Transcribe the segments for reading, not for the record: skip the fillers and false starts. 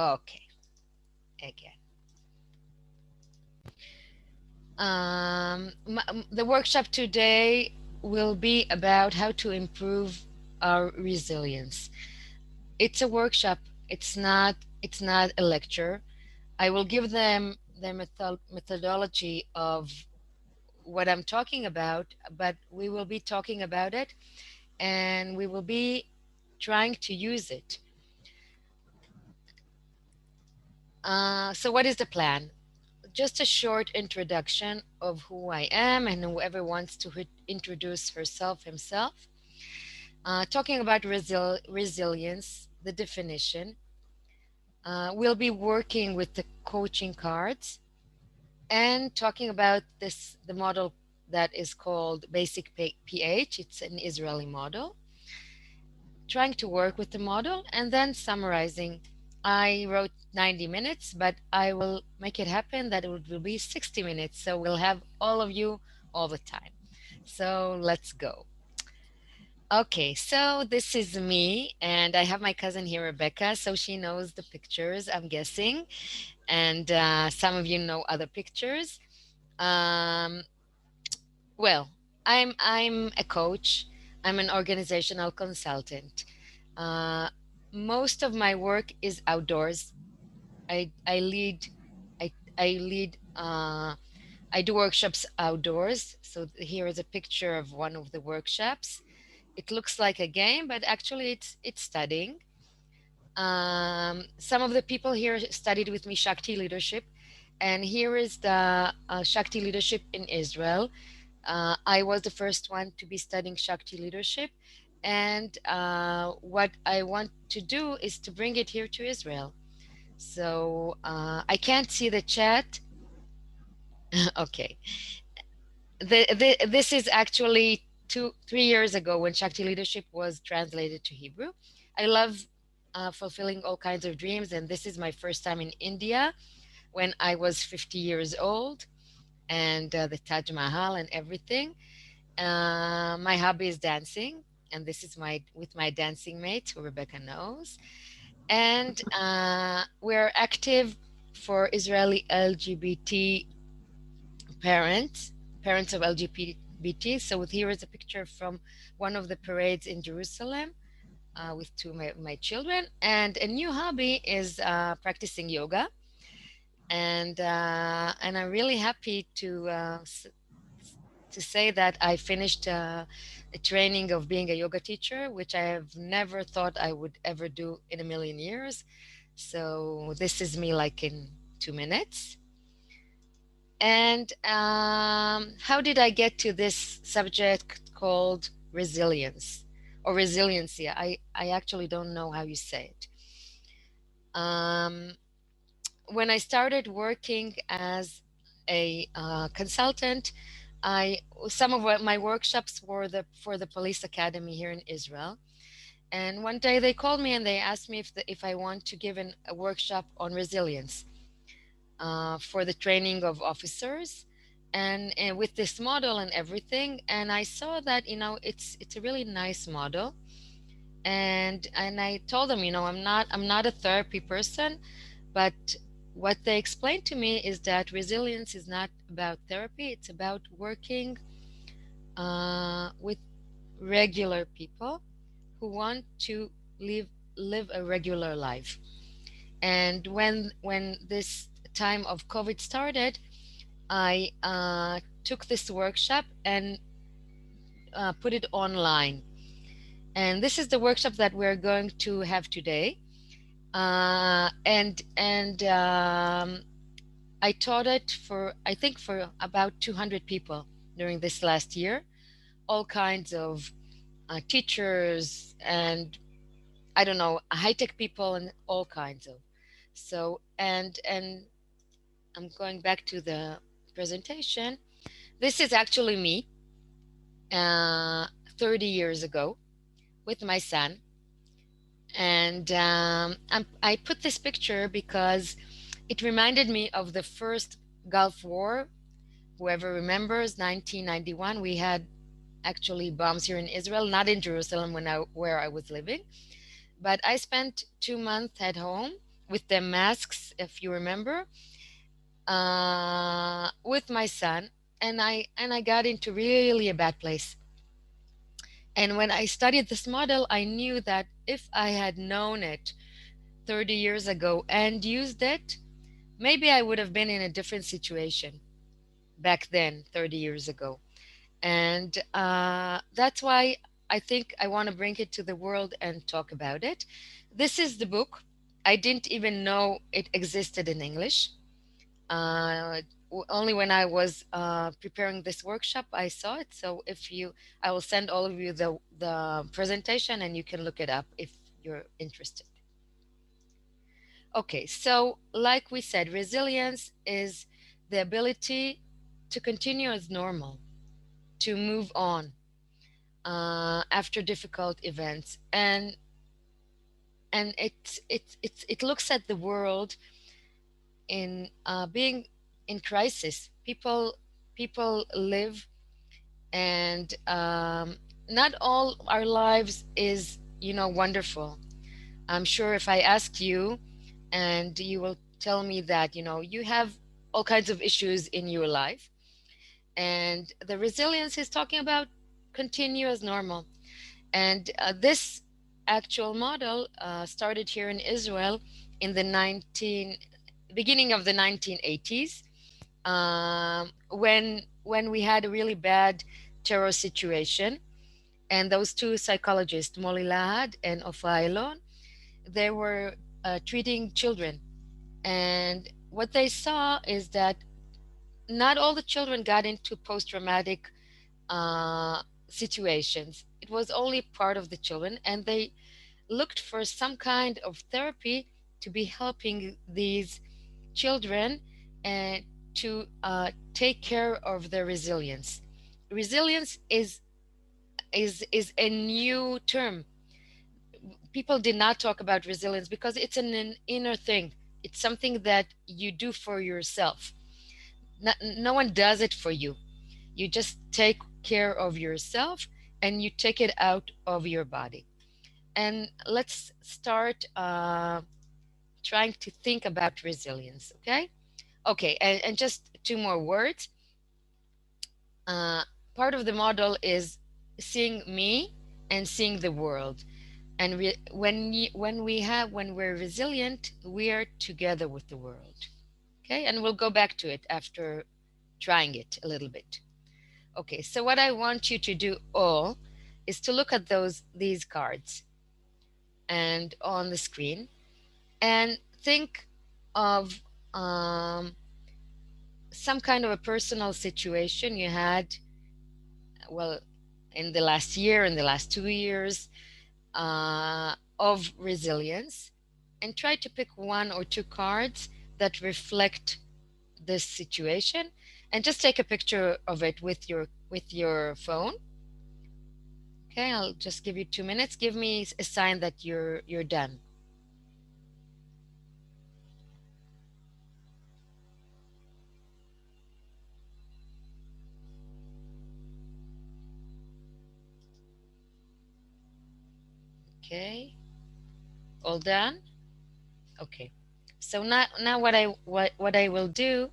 Okay, again. The workshop today will be about how to improve our resilience. It's a workshop. It's not a lecture. I will give them the methodology of what I'm talking about, but we will be talking about it and we will be trying to use it. So, what is the plan? Just a short introduction of who I am, and whoever wants to introduce herself, himself. Talking about resilience, the definition. We'll be working with the coaching cards and talking about the model that is called Basic PH. It's an Israeli model. Trying to work with the model and then summarizing. I wrote 90 minutes, but I will make it happen that it will be 60 minutes. So we'll have all of you all the time. So let's go. Okay, so this is me, and I have my cousin here, Rebecca. So she knows the pictures, I'm guessing, and some of you know other pictures. Um, well, I'm a coach. I'm an organizational consultant. Uh, Most of my work is outdoors. I lead I lead I do workshops outdoors. So here is a picture of one of the workshops. It looks like a game, but actually it's studying. Some of the people here studied with me Shakti leadership, and here is the Shakti leadership in Israel. I was the first one to be studying Shakti leadership, and what I want to do is to bring it here to Israel. So I can't see the chat. Okay, this is actually 3 years ago when Shakti leadership was translated to Hebrew. I love fulfilling all kinds of dreams, and this is my first time in India when I was 50 years old, and the Taj Mahal and everything. My hobby is dancing, and this is my with my dancing mate, who Rebecca knows. And we're active for Israeli LGBT parents, parents of LGBT. So here is a picture from one of the parades in Jerusalem with two of my children. And a new hobby is practicing yoga. And I'm really happy to say that I finished a training of being a yoga teacher, which I have never thought I would ever do in a million years. So this is me like in 2 minutes. And how did I get to this subject called resilience or resiliency? I actually don't know how you say it. Um, when I started working as a consultant, I some of my workshops were for the police academy here in Israel. And one day they called me and they asked me if I want to give a workshop on resilience for the training of officers, and with this model and everything. And I saw that it's a really nice model, and I told them, I'm not a therapy person, but what they explained to me is that resilience is not about therapy. It's about working with regular people who want to live live a regular life. And when this time of COVID started, I took this workshop and put it online. And this is the workshop that we're going to have today. And I taught it for, I think, for about 200 people during this last year, all kinds of teachers and, I don't know, high-tech people and all kinds of. So, and I'm going back to the presentation. This is actually me uh, 30 years ago with my son. And I put this picture because it reminded me of the first Gulf War. Whoever remembers, 1991, we had actually bombs here in Israel, not in Jerusalem where I was living. But I spent 2 months at home with the masks, if you remember, with my son, and I got into really a bad place. And when I studied this model, I knew that if I had known it 30 years ago and used it, maybe I would have been in a different situation back then, 30 years ago. And that's why I think I want to bring it to the world and talk about it. This is the book. I didn't even know it existed in English. Uh, Only when I was preparing this workshop, I saw it. So if you, I will send all of you the presentation, and you can look it up if you're interested. Okay, so like we said, resilience is the ability to continue as normal, to move on after difficult events, and it looks at the world in being in crisis. People live, and not all our lives is, wonderful. I'm sure if I ask you, and you will tell me that you have all kinds of issues in your life, and the resilience is talking about continue as normal. And this actual model started here in Israel in the 19 beginning of the 1980s, when we had a really bad terror situation. And those two psychologists, Molly Lahad and Ofra Elon, they were treating children. And what they saw is that not all the children got into post-traumatic uh, situations. It was only part of the children, and they looked for some kind of therapy to be helping these children and to take care of their resilience. Resilience is a new term. People did not talk about resilience because it's an inner thing. It's something that you do for yourself. No one does it for you. You just take care of yourself, and you take it out of your body. And let's start trying to think about resilience, okay? Okay, and just two more words. Uh, Part of the model is seeing me and seeing the world. And when we're resilient, we are together with the world. Okay, and we'll go back to it after trying it a little bit. Okay, so what I want you to do all is to look at these cards and on the screen, and think of some kind of a personal situation you had, well, in the last year, in the last 2 years, of resilience, and try to pick one or two cards that reflect this situation, and just take a picture of it with your phone. Okay, I'll just give you 2 minutes. Give me a sign that you're done. Okay, all done. Okay, so now what I will do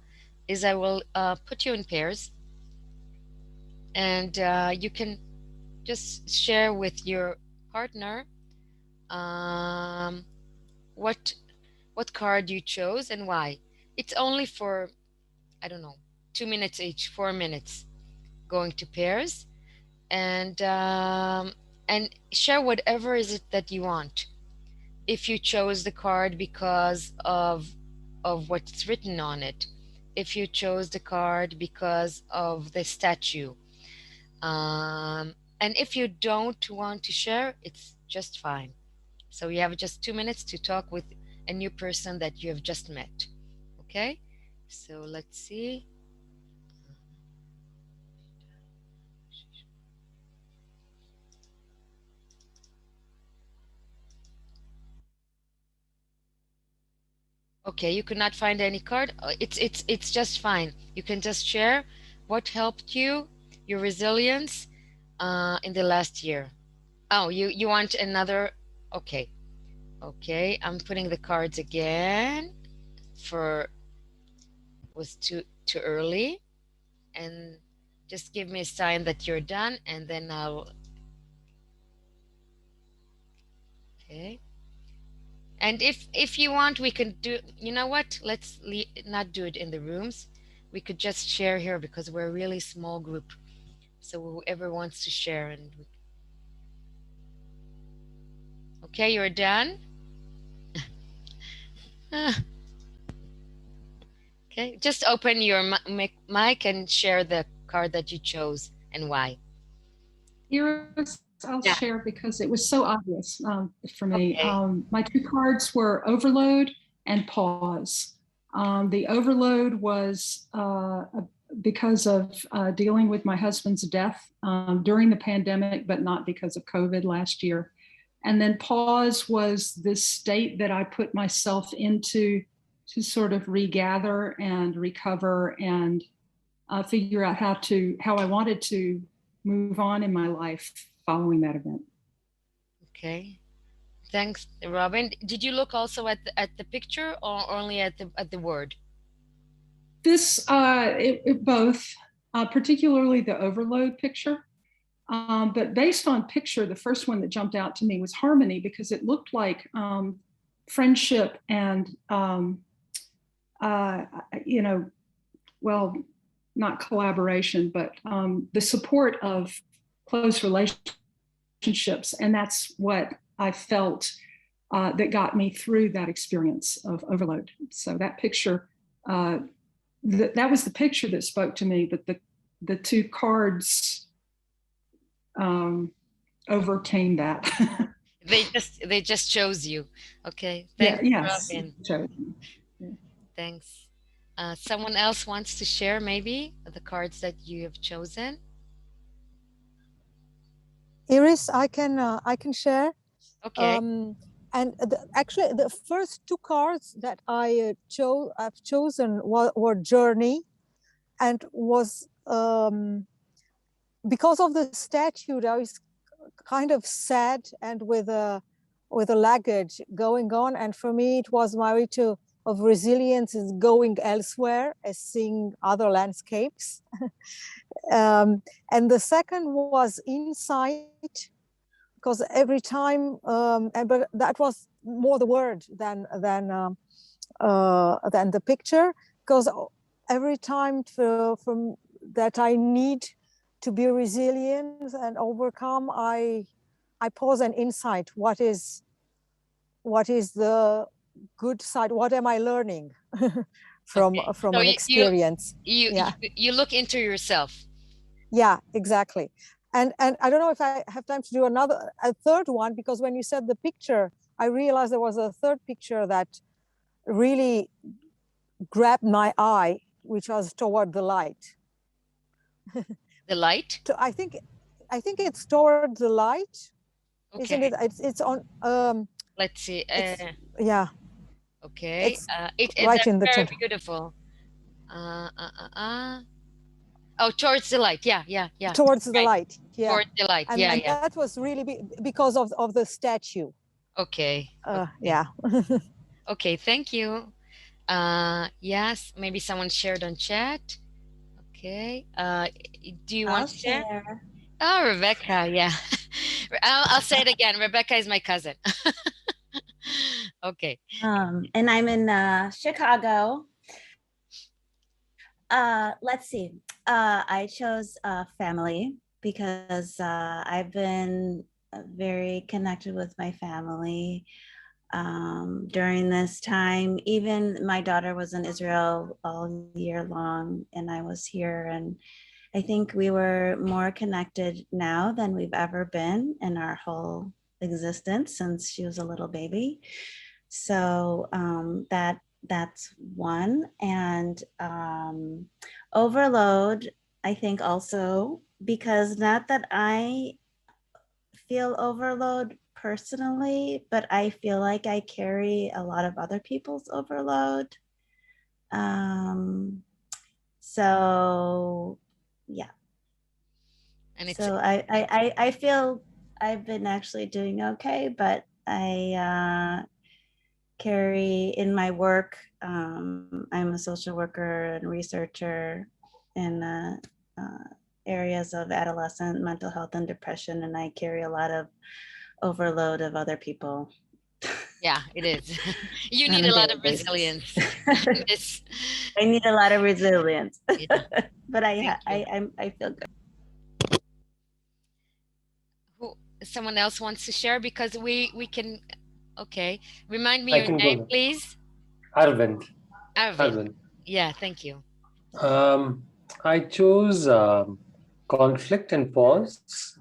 is I will put you in pairs, and you can just share with your partner um, what what card you chose and why. It's only for, I don't know, 2 minutes each, 4 minutes, going to pairs, and share whatever is it that you want. If you chose the card because of what's written on it, if you chose the card because of the statue, and if you don't want to share, it's just fine. So you have just 2 minutes to talk with a new person that you have just met. Okay, so let's see. Okay, you could not find any card. It's just fine. You can just share what helped you, your resilience, in the last year. Oh, you want another? Okay, Okay, I'm putting the cards again for was too early, and just give me a sign that you're done, and then I'll. Okay. And if you want, we can do. You know what? Let's not do it in the rooms. We could just share here because we're a really small group. So whoever wants to share, and okay, you're done. Ah, okay, just open your mic and share the card that you chose and why. Iris, I'll share Yeah. because it was so obvious for me. Okay. My two cards were overload and pause. The overload was because of dealing with my husband's death during the pandemic, but not because of COVID last year. And then pause was this state that I put myself into to sort of regather and recover and figure out how I wanted to move on in my life following that event. Okay. Thanks, Robin. Did you look also at the picture or only at the word? This both, particularly the overload picture. But based on picture, the first one that jumped out to me was harmony because it looked like friendship and uh, you know, well, not collaboration, but the support of close relationships, and that's what I felt that got me through that experience of overload. So that picture, uh, that was the picture that spoke to me, but the two cards overcame that. They just chose you. Okay. Yeah, Thanks, yes. Robin. So, Thanks. Someone else wants to share maybe the cards that you have chosen? Iris, I can share. Okay. Um, and actually, the first two cards that I've chosen were journey, and was because of the statue. I was kind of sad and with a luggage going on, and for me, it was my way to of resilience is going elsewhere, as seeing other landscapes. And the second was insight, because every time, but that was more the word than the picture, because every time from that I need to be resilient and overcome, I pause and insight. What is the good side? What am I learning Okay. from So an experience? you Yeah. you look into yourself. Yeah, exactly. And I don't know if I have time to do a third one, because when you said the picture, I realized there was a third picture that really grabbed my eye, which was toward the light. The light. So I think it's toward the light, isn't it? Okay. It's on Let's see. it's yeah, Okay. it's It's right in the very center. beautiful. Uh, uh, uh, uh. Oh, towards the light. Yeah, yeah, yeah. Towards the Right. light, yeah. Towards the light. Yeah, And yeah. that was really because of the statue. Okay. Okay. Yeah. Okay. Thank you. Yes. Maybe someone shared on chat. Okay. Do you want I'll to share? share. Oh, Rebecca. Yeah. I'll say it again. Rebecca is my cousin. Okay. And I'm in Chicago. Let's see. I chose family because I've been very connected with my family during this time. Even my daughter was in Israel all year long, and I was here. And I think we were more connected now than we've ever been in our whole existence since she was a little baby. So that's one. And overload, I think also, because not that I feel overload personally, but I feel like I carry a lot of other people's overload. Um, so yeah. And it's So I feel I've been actually doing okay, but I carry in my work. I'm a social worker and researcher in areas of adolescent mental health and depression, and I carry a lot of overload of other people. Yeah, it is. You On need a a lot daily of basis. resilience in this. I need a lot of resilience, Yeah, but thank you. I feel good. Who, someone else wants to share because we can. Okay, remind me I your can go name, now. please. Arvind. Arvin. Arvind. Yeah, thank you. Um, I chose conflict and pause.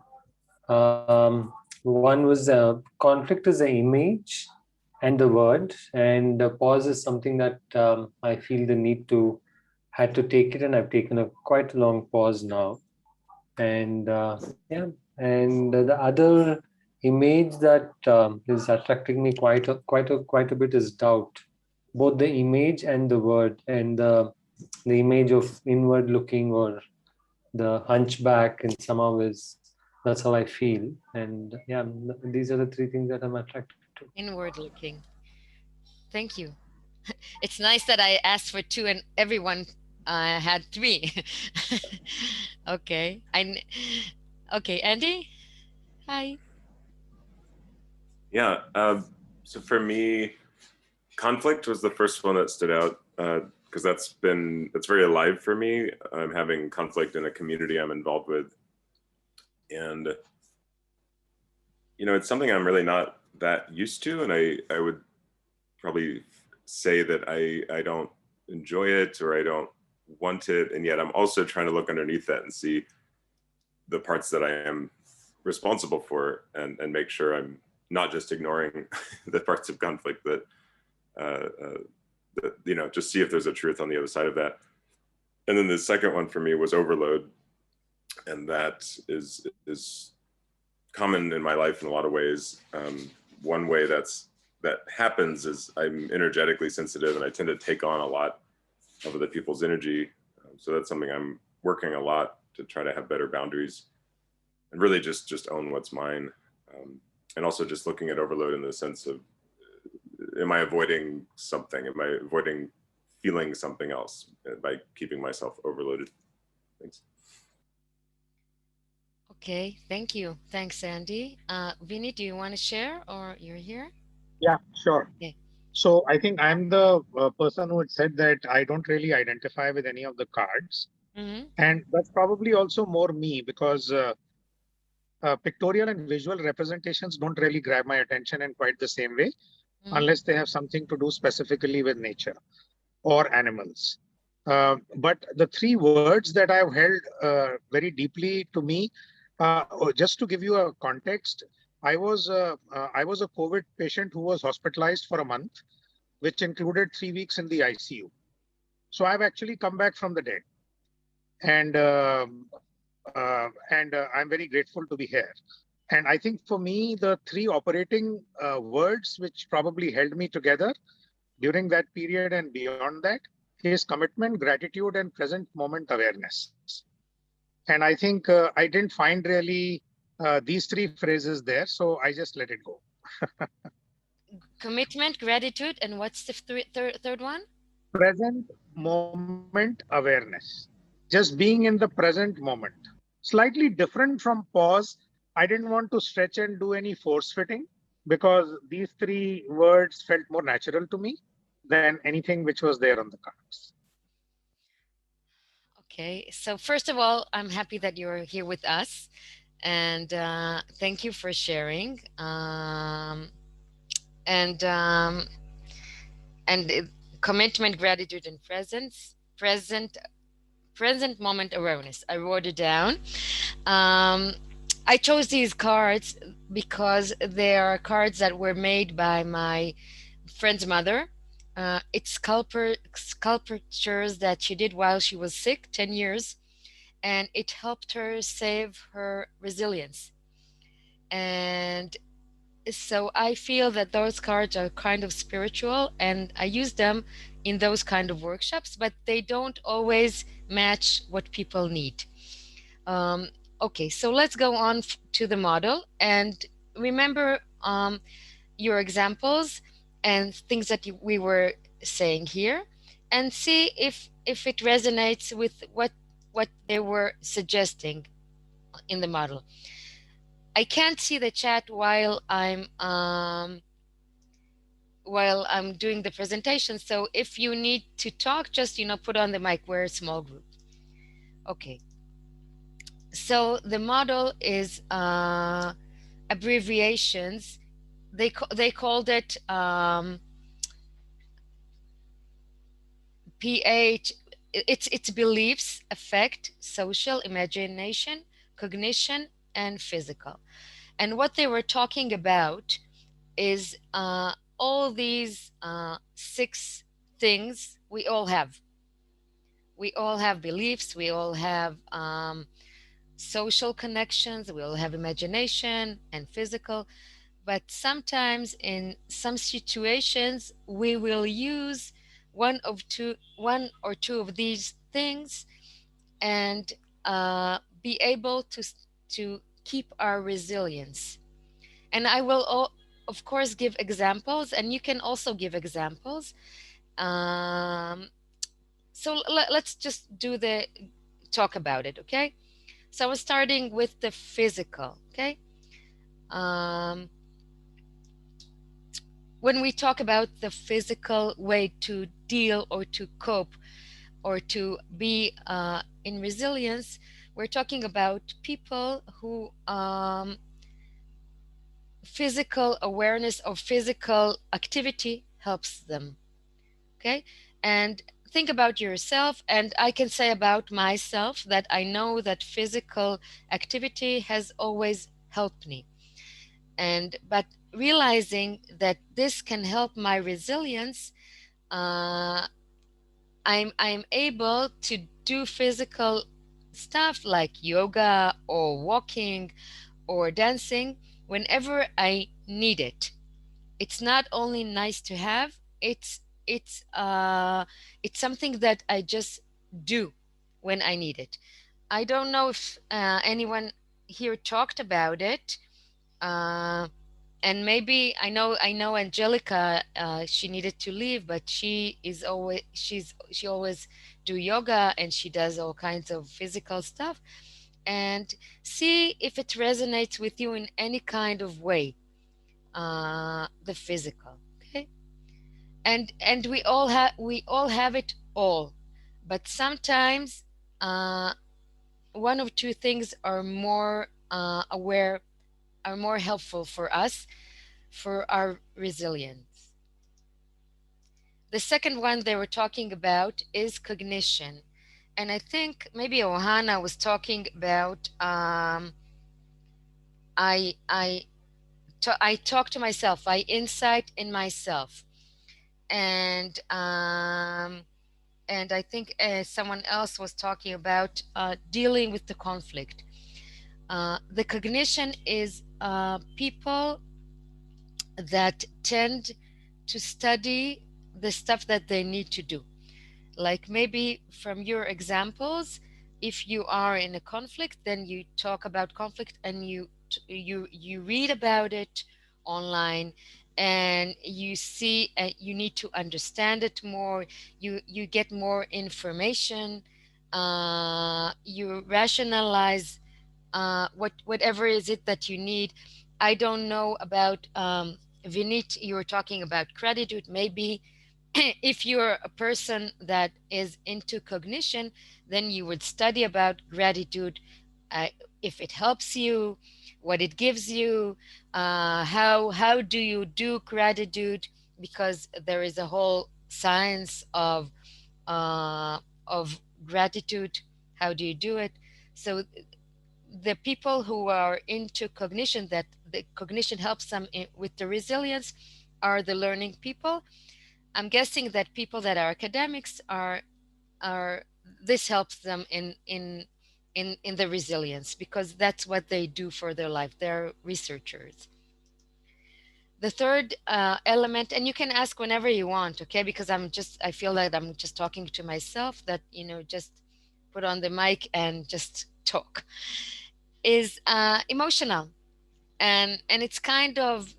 One was conflict is the image and the word, and pause is something that I feel the need to had to take it, and I've taken a quite a long pause now. And yeah, and the other image that is attracting me quite a bit is doubt. Both the image and the word, and the image of inward looking or the hunchback, and somehow is that's how I feel. And yeah, these are the three things that I'm attracted to. Inward looking. Thank you. It's nice that I asked for two and everyone had three. Okay. Okay, Andy? Hi. Yeah. So for me, conflict was the first one that stood out because that's very alive for me. I'm having conflict in a community I'm involved with, and it's something I'm really not that used to, and I would probably say that I don't enjoy it or I don't want it, and yet I'm also trying to look underneath that and see the parts that I am responsible for, and make sure I'm not just ignoring the parts of conflict that just see if there's a truth on the other side of that. And then the second one for me was overload, and that is common in my life in a lot of ways. One way that happens is I'm energetically sensitive, and I tend to take on a lot of other people's energy. So that's something I'm working a lot to try to have better boundaries and really just own what's mine. And also just looking at overload in the sense of, am I avoiding something? Am I avoiding feeling something else by keeping myself overloaded? Thanks. Okay, thank you. Thanks, Andy. Vinny, do you want to share or you're here? Yeah, sure. Okay. So I think I'm the person who had said that I don't really identify with any of the cards. Mm-hmm. And that's probably also more me because pictorial and visual representations don't really grab my attention in quite the same way, unless they have something to do specifically with nature or animals. But the three words that I've held very deeply to me, just to give you a context, I was a COVID patient who was hospitalized for a month, which included 3 weeks in the ICU. So I've actually come back from the dead, and I'm very grateful to be here. And I think for me, the three operating words which probably held me together during that period and beyond that is commitment, gratitude, and present moment awareness. And I think I didn't find really these three phrases there, so I just let it go. Commitment, gratitude, and what's the third one? Present moment awareness. Just being in the present moment. Slightly different from pause. I didn't want to stretch and do any force fitting because these three words felt more natural to me than anything which was there on the cards. Okay, so first of all, I'm happy that you're here with us, and thank you for sharing. And and commitment, gratitude, and present moment awareness. I wrote it down. I chose these cards because they are cards that were made by my friend's mother. It's sculptures that she did while she was sick, 10 years, and it helped her save her resilience. And so I feel that those cards are kind of spiritual, and I use them in those kind of workshops, but they don't always match what people need. Okay, so let's go on to the model. And remember, your examples and things that we were saying here, and see if it resonates with what they were suggesting in the model. I can't see the chat while I'm doing the presentation. So if you need to talk, just put on the mic. We're a small group. Okay. So the model is abbreviations. They called it PH. It's beliefs, affect, social, imagination, cognition, and physical. And what they were talking about is all these 6 things we all have. We all have beliefs, we all have social connections, we all have imagination and physical, but sometimes in some situations we will use one or two of these things, and be able to keep our resilience. And I will of course give examples, and you can also give examples. um, so let's just talk about it, okay? So I was starting with the physical, okay? um, when we talk about the physical way to deal or to cope or to be in resilience, we're talking about people who physical awareness or physical activity helps them, okay? And think about yourself, and I can say about myself that I know that physical activity has always helped me. And but realizing that this can help my resilience, uh, I'm able to do physical stuff like yoga or walking or dancing whenever I need it. It's not only nice to have, it's something that I just do when I need it. I don't know if anyone here talked about it. uh, and maybe I know Angelica, she needed to leave, but she always do yoga, and she does all kinds of physical stuff. And see if it resonates with you in any kind of way, the physical, okay? And we all have it all, but sometimes uh, one or two things are more aware, are more helpful for us for our resilience. The second one they were talking about is cognition, and I think maybe Ohana was talking about I I talk to myself, I insight in myself, and I think someone else was talking about dealing with the conflict. The cognition is people that tend to study the stuff that they need to do. Like maybe from your examples, if you are in a conflict, then you talk about conflict, and you read about it online, and you see you need to understand it more. You get more information. You rationalize whatever is it that you need. I don't know about Vinit. You were talking about gratitude. Maybe if you're a person that is into cognition, then you would study about gratitude, uh, if it helps you, what it gives you, how do you do gratitude, because there is a whole science uh, of gratitude. How do you do it? So the people who are into cognition, that the cognition helps them with the resilience, are the learning people. I'm guessing that people that are academics are this helps them in the resilience, because that's what they do for their life. They're researchers. The third element, and you can ask whenever you want, okay? Because I feel that I'm just talking to myself, that just put on the mic and just talk, is emotional. And it's kind of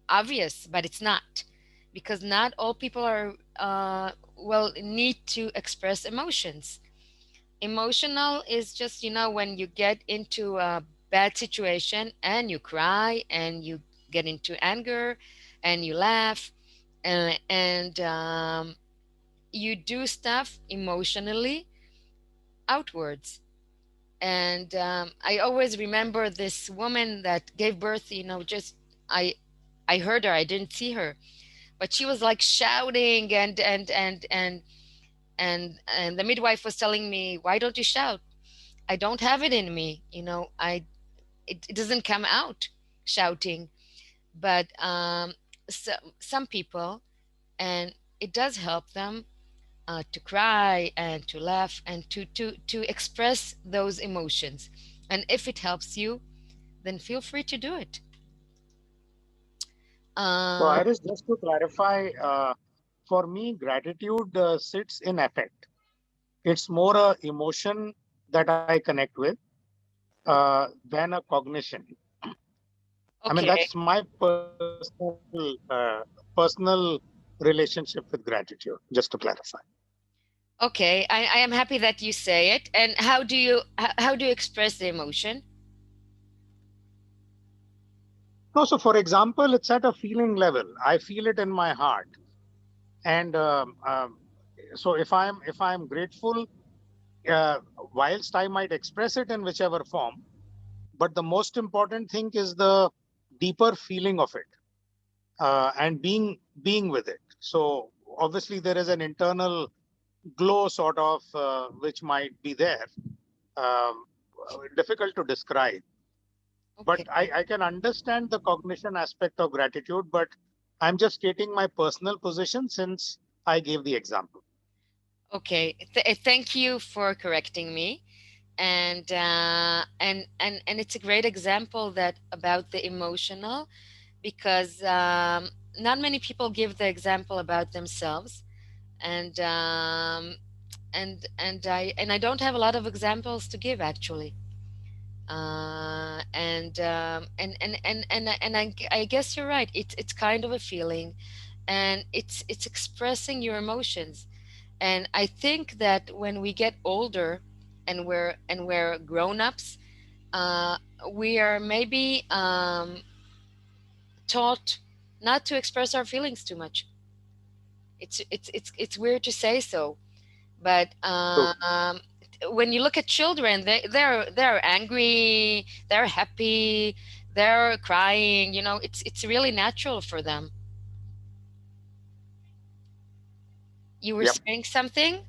obvious, but it's not, because not all people are well, need to express emotions. Emotional is just, when you get into a bad situation and you cry and you get into anger and you laugh, and you do stuff emotionally outwards. And I always remember this woman that gave birth, just I I heard her, I didn't see her, but she was like shouting, and the midwife was telling me, why don't you shout? I don't have it in me, it doesn't come out shouting. But so, some people, and it does help them to cry and to laugh and to express those emotions. And if it helps you, then feel free to do it. So, uh, Iris, just to clarify, for me, gratitude sits in affect. It's more a emotion that I connect with than a cognition. I mean, okay. that's my personal relationship with gratitude, just to clarify. Okay, I am happy that you say it. And how do you express the emotion? No, so for example, it's at a feeling level. I feel it in my heart, and so if I'm grateful, uh, whilst I might express it in whichever form, but the most important thing is the deeper feeling of it, and being with it. So obviously there is an internal glow sort of which might be there, um, difficult to describe. But Okay. I can understand the cognition aspect of gratitude, but I'm just stating my personal position since I gave the example. Okay. Thank you for correcting me. And it's a great example that about the emotional, because not many people give the example about themselves. And I don't have a lot of examples to give, actually. And I guess you're right. It's kind of a feeling, and it's expressing your emotions. And I think that when we get older and we're grown-ups, uh, we are maybe taught not to express our feelings too much. It's weird to say so, but So, when you look at children, they're angry, they're happy, they're crying. It's really natural for them. You were yep. saying something?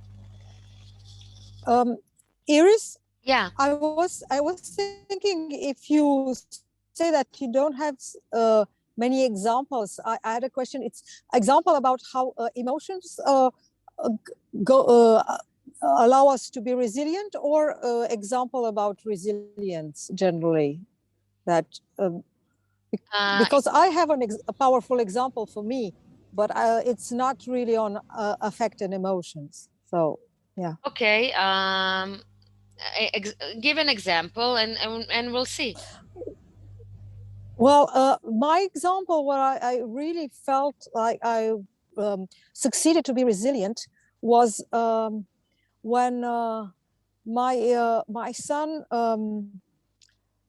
Um, Iris, Yeah. I was thinking, if you say that you don't have many examples, I had a question. It's example about how emotions go allow us to be resilient, or example about resilience generally. That uh, because I have a powerful example for me, but it's not really on affect and emotions. So yeah. okay. Give an example, and we'll see. Well, my example where I really felt like I succeeded to be resilient was when my son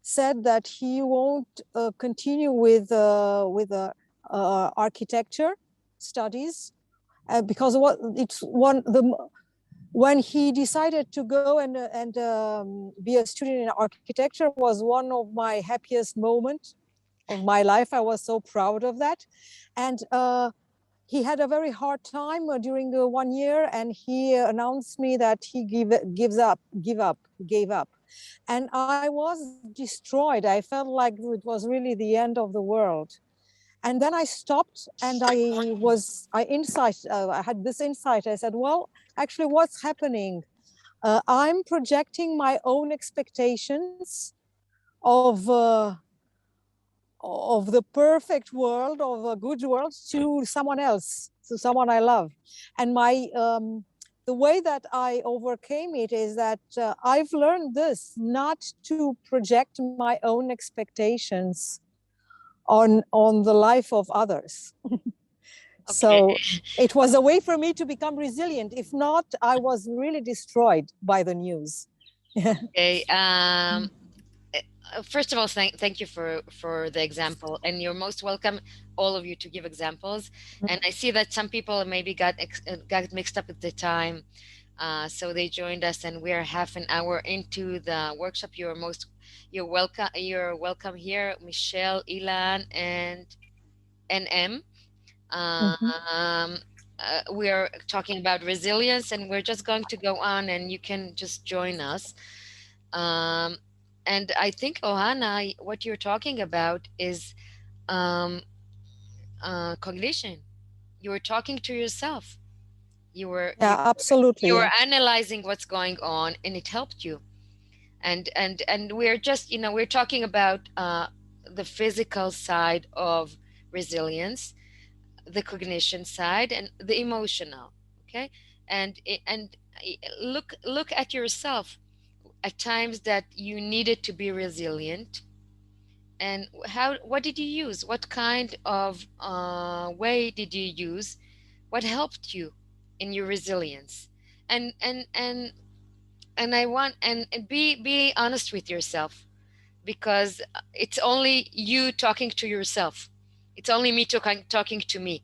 said that he won't continue with architecture studies, because what it's one the when he decided to go and be a student in architecture was one of my happiest moments of my life. I was so proud of that. And he had a very hard time during the 1 year, and he announced me that he gave up. And I was destroyed. I felt like it was really the end of the world. And then I stopped, and I had this insight. I said, well, actually, what's happening? I'm projecting my own expectations of of the perfect world, of a good world, to someone else, to someone I love. And the way that I overcame it is that I've learned this: not to project my own expectations on the life of others. Okay. So it was a way for me to become resilient. If not, I was really destroyed by the news. Okay. First of all, thank you for the example, and you're most welcome, all of you, to give examples. And I see that some people maybe got mixed up at the time, so they joined us, and we're half an hour into the workshop. You're welcome. You're welcome here, Michelle, Ilan, and NM. Um, we are talking about resilience, and we're just going to go on, and you can just join us. Um, and I think, Ohana, what you're talking about is um, cognition. You were talking to yourself. You were you, Yeah, absolutely. you were Yeah. analyzing what's going on, and it helped you. And we're just, we're talking about the physical side of resilience, the cognition side, and the emotional. Okay, and look at yourself at times that you needed to be resilient, and what did you use, what kind of way did you use, what helped you in your resilience, and and and and I want and be honest with yourself, because it's only you talking to yourself, it's only me talking to me.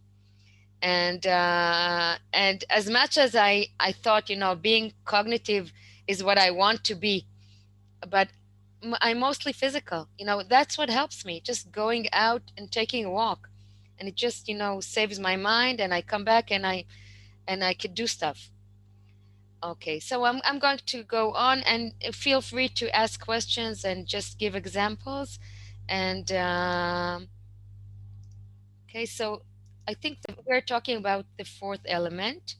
And as much as I thought, being cognitive is what I want to be, but I'm mostly physical. That's what helps me, just going out and taking a walk, and it just saves my mind, and I come back and I could do stuff. Okay, so I'm going to go on, and feel free to ask questions and just give examples. And okay, so I think that we're talking about the fourth element.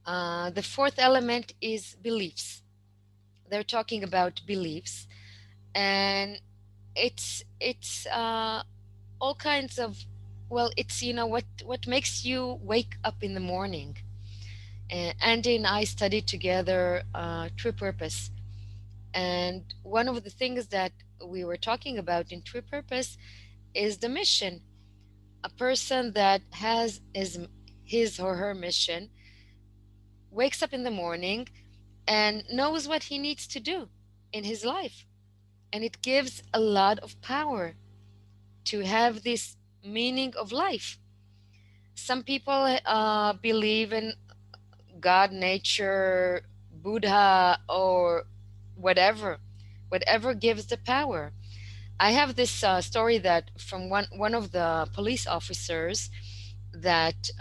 The fourth element is beliefs. They're talking about beliefs, and it's all kinds of, well, it's what makes you wake up in the morning. And Andy and I studied together True Purpose, and one of the things that we were talking about in True Purpose is the mission. A person that has his or her mission wakes up in the morning and knows what he needs to do in his life, and it gives a lot of power to have this meaning of life. Some people believe in God, nature, Buddha, or whatever, whatever gives the power. I have this story that from one of the police officers that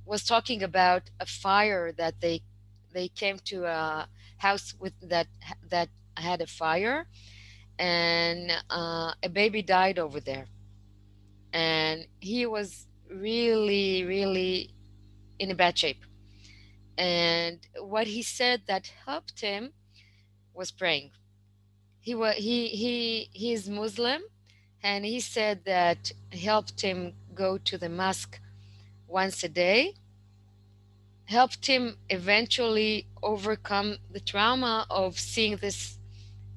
was talking about a fire that they came to a house with that had a fire, and a baby died over there, and he was really, really in a bad shape. And what he said that helped him was praying. He is Muslim, and he said that helped him go to the mosque once a day, helped him eventually overcome the trauma of seeing this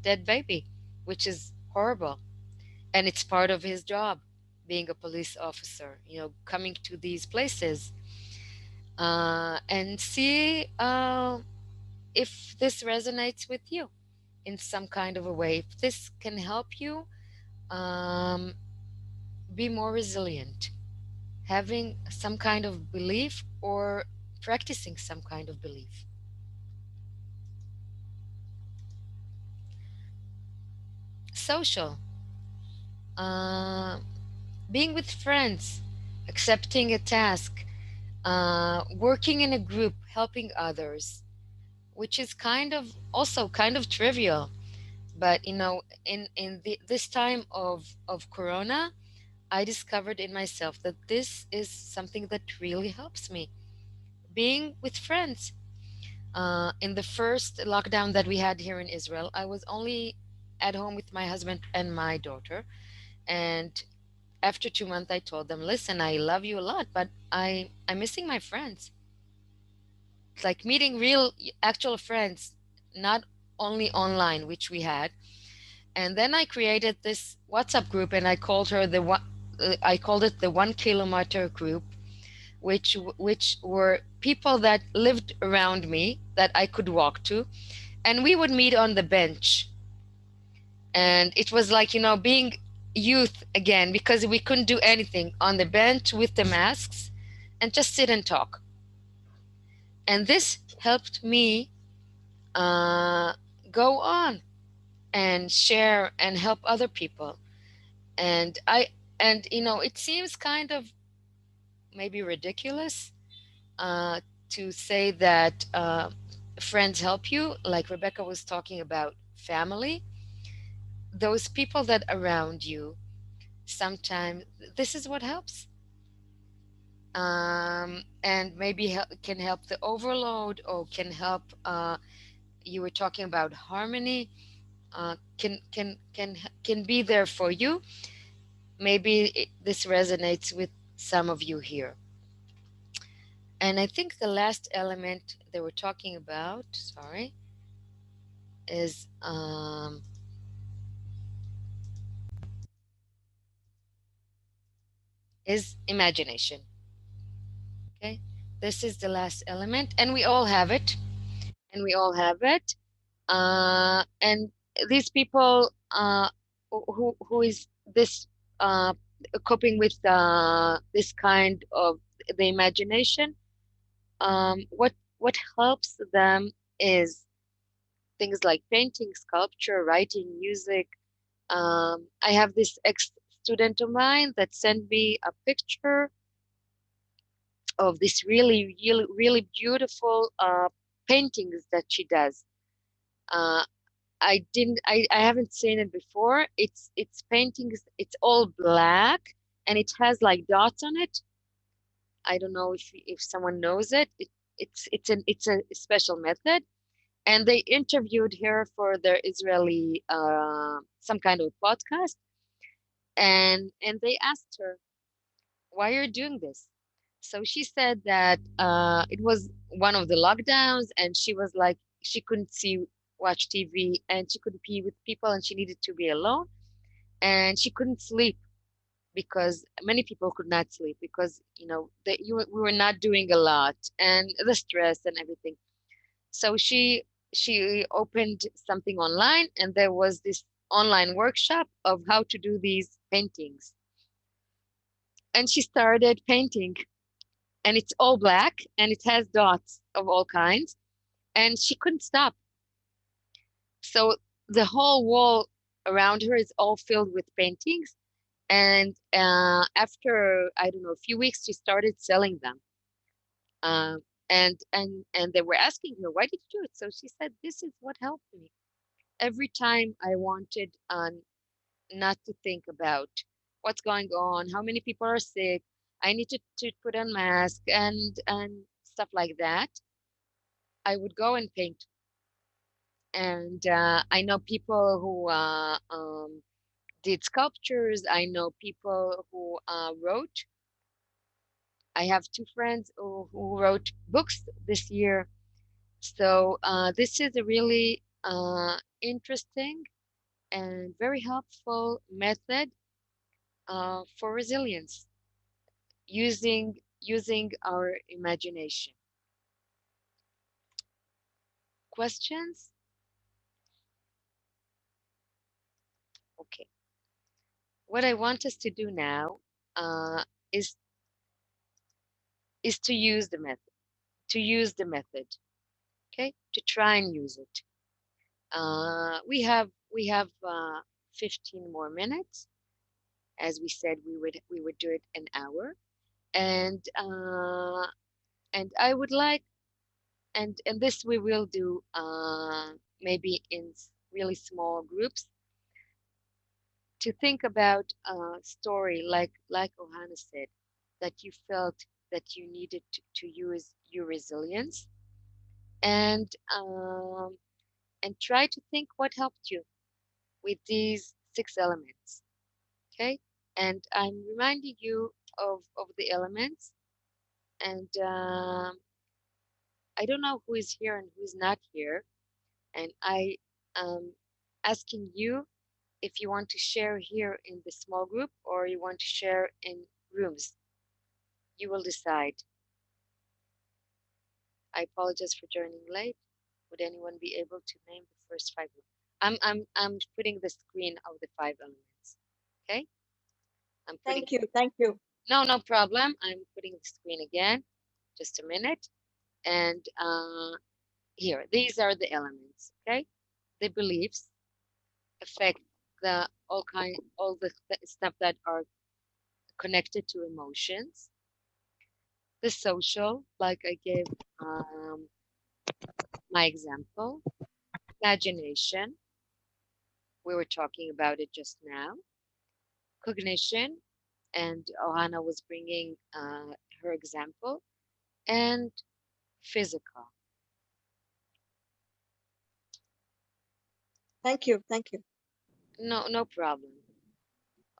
dead baby, which is horrible. And it's part of his job, being a police officer, coming to these places, and see if this resonates with you in some kind of a way, if this can help you um, be more resilient, having some kind of belief or practicing some kind of belief. Social, uh, being with friends, accepting a task, working in a group, helping others, which is kind of trivial. But this time of Corona, I discovered in myself that this is something that really helps me. Being with friends. In the first lockdown that we had here in Israel, I was only at home with my husband and my daughter. And after 2 months, I told them, "Listen, I love you a lot, but I'm missing my friends. It's like meeting real, actual friends, not only online, which we had." And then I created this WhatsApp group, and I called her the one. I called it the 1 kilometer group, which were people that lived around me that I could walk to, and we would meet on the bench. And it was like, being youth again, because we couldn't do anything on the bench with the masks and just sit and talk. And this helped me uh, go on and share and help other people. And it seems kind of maybe ridiculous uh, to say that friends help you, like Rebecca was talking about family. Those people that around you, sometimes this is what helps, and maybe can help the overload, or can help. You were talking about harmony. Can be there for you. Maybe this resonates with some of you here. And I think the last element they were talking about, sorry, is imagination. Okay, this is the last element, and we all have it, and we all have it. And these people, who is this uh, coping with this kind of the imagination. What helps them is things like painting, sculpture, writing, music. I have this ex-student of mine that sent me a picture of this really, really, really beautiful paintings that she does. Uh, I haven't seen it before. It's paintings. It's all black, and it has like dots on it. I don't know if someone knows it. It's a special method, and they interviewed her for their Israeli some kind of podcast, and they asked her, why are you doing this? So she said that it was one of the lockdowns, and she was like, she couldn't watch TV, and she couldn't be with people, and she needed to be alone, and she couldn't sleep, because many people could not sleep, because we were not doing a lot, and the stress and everything. So she opened something online, and there was this online workshop of how to do these paintings, and she started painting, and it's all black, and it has dots of all kinds, and she couldn't stop. So the whole wall around her is all filled with paintings, and after, I don't know, a few weeks, she started selling them. um, and they were asking her, why did you do it? So she said, this is what helped me every time I wanted not to think about what's going on, how many people are sick, I need to put on mask and stuff like that. I would go and paint. And I know people who did sculptures. I know people who wrote. I have two friends who wrote books this year. So this is a really interesting and very helpful method for resilience, using our imagination. Questions? Okay. What I want us to do now uh, is to use the method. Okay, to try and use it. We have 15 more minutes. As we said, we would do it an hour, and I would like, and this we will do maybe in really small groups, to think about a story, like Ohana said, that you felt that you needed to use your resilience, and try to think what helped you with these 6 elements. Okay, and I'm reminding you of the elements, and I don't know who is here and who's not here, and I am asking you if you want to share here in the small group or you want to share in rooms. You will decide. I apologize for joining late. Would anyone be able to name the first 5? I'm putting the screen of the 5 elements. Okay? I'm putting. Thank you. Thank you. No problem. I'm putting the screen again. Just a minute. And here, these are the elements. Okay? The beliefs affect all the stuff that are connected to emotions. The social, like I gave my example. Imagination, we were talking about it just now. Cognition, and Ohana was bringing her example. And physical. Thank you. Thank you. No problem.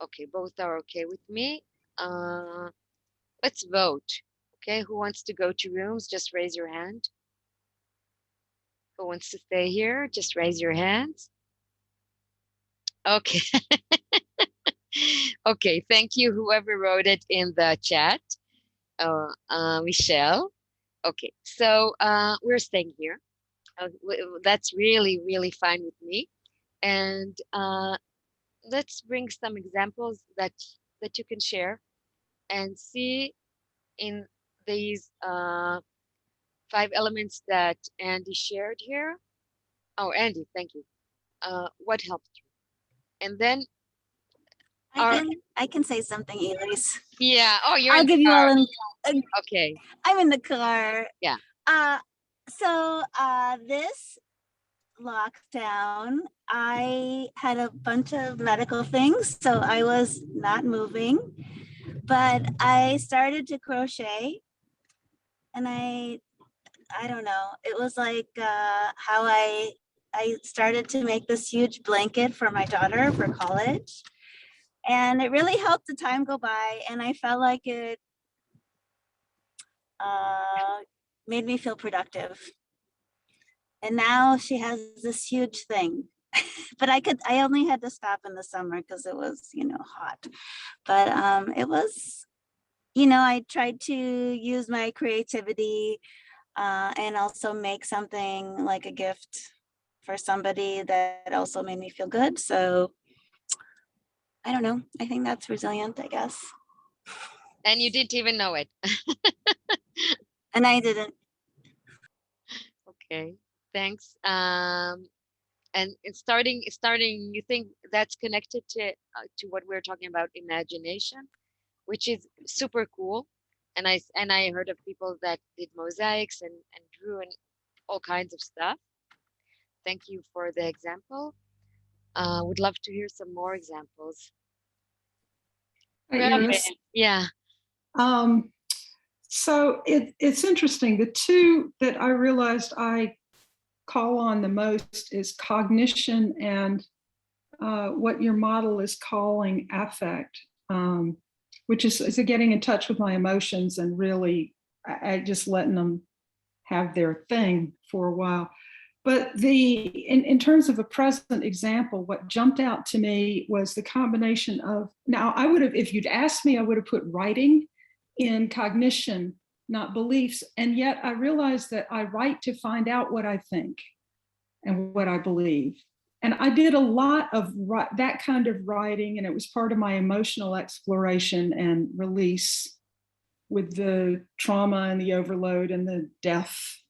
Okay, both are okay with me. Let's vote. Okay, who wants to go to rooms? Just raise your hand. Who wants to stay here? Just raise your hands. Okay. Okay, thank you, whoever wrote it in the chat. Michelle. Okay, so we're staying here. That's really, really fine with me. And let's bring some examples that you can share and see in these 5 elements that Andy shared here. Oh, Andy, thank you. What helped you? And then I can say something, Elise. Yeah. Oh, you're I'll in the give you car. all Okay. I'm in the car. Yeah. So this lockdown, I had a bunch of medical things, so I was not moving, but I started to crochet, and I don't know, it was like how I started to make this huge blanket for my daughter for college, and it really helped the time go by, and I felt like it made me feel productive. And now she has this huge thing. But I only had to stop in the summer because it was, hot. But it was, I tried to use my creativity and also make something like a gift for somebody that also made me feel good. So I don't know. I think that's resilient, I guess. And you didn't even know it. And I didn't. Okay, thanks. And it's starting, you think that's connected to what we're talking about, imagination, which is super cool. And I heard of people that did mosaics and drew and all kinds of stuff. Thank you for the example. Would love to hear some more examples. Yeah. So it's interesting. The two that I realized I call on the most is cognition and what your model is calling affect, which is getting in touch with my emotions and really I just letting them have their thing for a while. But in terms of a present example, what jumped out to me was the combination of, now I would have, if you'd asked me, I would have put writing in cognition, not beliefs. And yet I realized that I write to find out what I think and what I believe. And I did a lot of that kind of writing, and it was part of my emotional exploration and release with the trauma and the overload and the death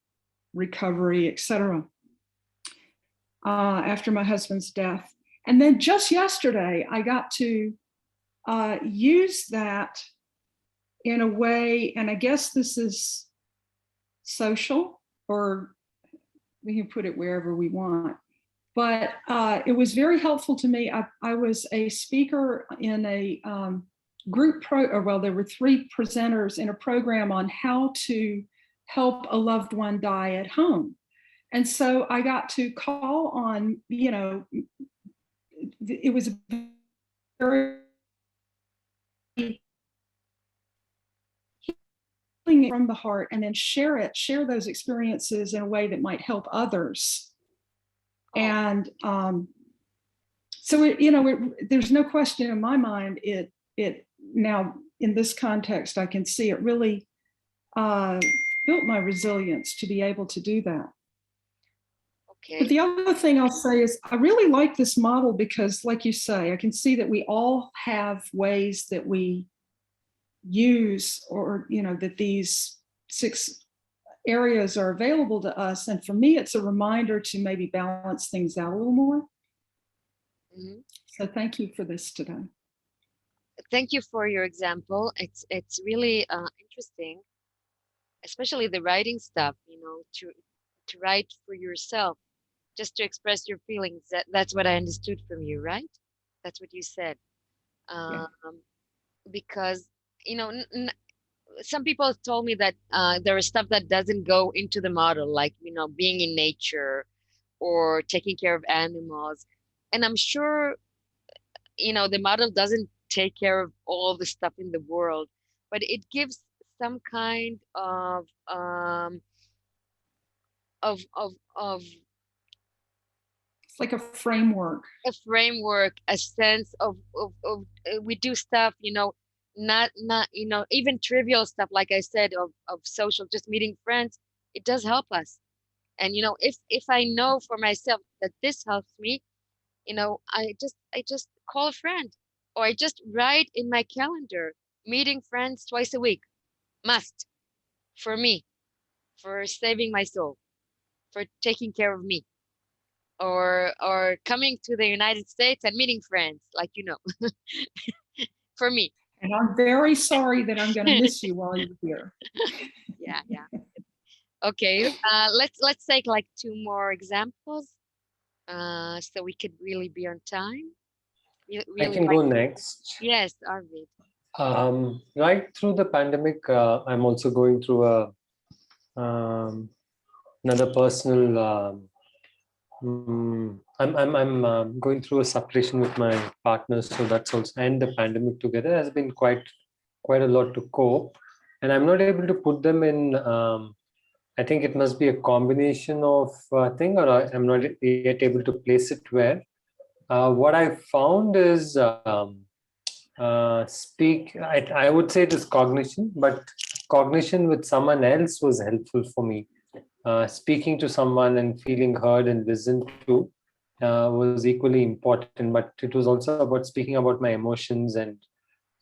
recovery, etc. After my husband's death. And then just yesterday, I got to use that in a way, and I guess this is social, or we can put it wherever we want. But it was very helpful to me. I was a speaker in a group there were 3 presenters in a program on how to help a loved one die at home. And so I got to call on, it was very healing from the heart, and then share those experiences in a way that might help others. And So there's no question in my mind. It now in this context, I can see it really built my resilience to be able to do that. Okay. But the other thing I'll say is I really like this model because, like you say, I can see that we all have ways that we use, or that these 6 areas are available to us. And for me, it's a reminder to maybe balance things out a little more. Mhm. So thank you for this today. Thank you for your example. It's really interesting, especially the writing stuff. To write for yourself, just to express your feelings. That's what I understood from you, right? That's what you said. Yeah. Because some people told me that there is stuff that doesn't go into the model, like being in nature or taking care of animals. And I'm sure the model doesn't take care of all the stuff in the world, but it gives some kind of It's like a framework. a framework, a sense of we do stuff, not even trivial stuff, like I said, of social, just meeting friends. It does help us. And if I know for myself that this helps me, I just call a friend, or I just write in my calendar, meeting friends twice a week, must, for me, for saving my soul, for taking care of me, or coming to the United States and meeting friends, like for me. And I'm very sorry that I'm going to miss you while you're here. Yeah. Okay. Let's take like 2 more examples, so we could really be on time. I Really can like. go next. Yes, Arvid. Right through the pandemic, I'm also going through another personal. I'm going through a separation with my partner, so that's also, and the pandemic together has been quite a lot to cope, and I'm not able to put them in. I think it must be a combination of thing, or I'm not yet able to place it where. What I found is I would say it is cognition, but cognition with someone else was helpful for me. Speaking to someone and feeling heard and listened to was equally important, but it was also about speaking about my emotions and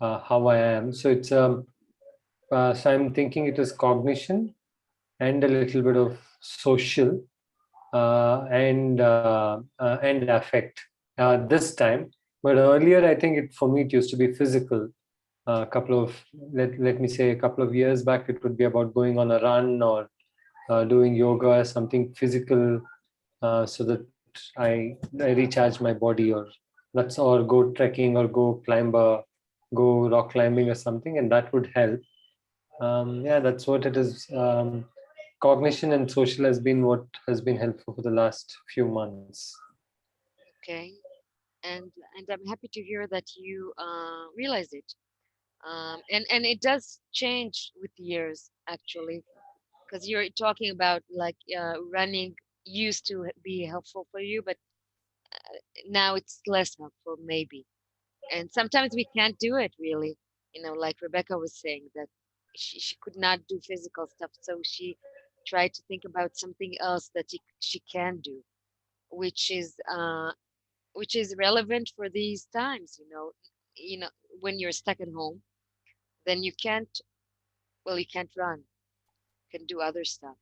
how I am. So so I'm thinking it is cognition and a little bit of social and affect this time. But earlier, I think for me it used to be physical. A couple of let me say a couple of years back, it would be about going on a run or doing yoga, something physical, so that I recharge my body, or go trekking or go rock climbing or something, and that would help. Yeah, that's what it is. Cognition and social has been what has been helpful for the last few months. Okay. And I'm happy to hear that you realize it. And it does change with years, actually, because you're talking about like running used to be helpful for you, but now it's less helpful, maybe. And sometimes we can't do it really, like Rebecca was saying, that she could not do physical stuff, so she tried to think about something else that she can do, which is relevant for these times. When you're stuck at home, then you can't, well, you can't run, you can do other stuff.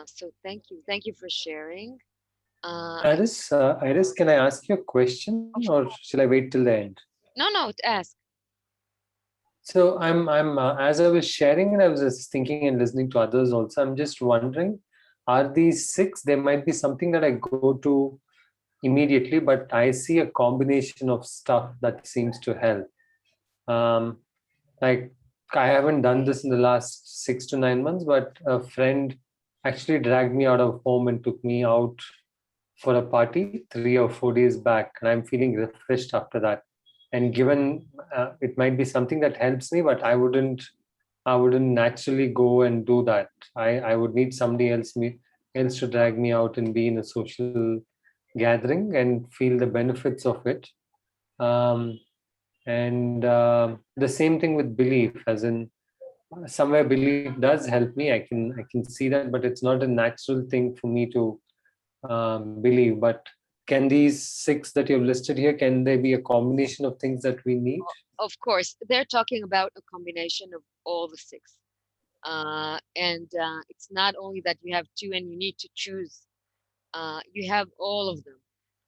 So thank you for sharing. Iris, can I ask you a question, Of or shall I wait till the end? no, ask. So I'm as I was sharing and I was just thinking and listening to others also. I'm just wondering, are these 6? There might be something that I go to immediately, but I see a combination of stuff that seems to help. Like, I haven't done this in the last 6 to 9 months, but a friend actually dragged me out of home and took me out for a party 3 or 4 days back, and I'm feeling refreshed after that. And given it might be something that helps me, but I wouldn't naturally go and do that. I would need somebody else to drag me out and be in a social gathering and feel the benefits of it. Um, and the same thing with belief, as in somewhere belief does help me. I can see that, but it's not a natural thing for me to believe. But can these six that you've listed here, can they be a combination of things that we need? Of course, they're talking about a combination of all the six. And it's not only that you have two and you need to choose. You have all of them,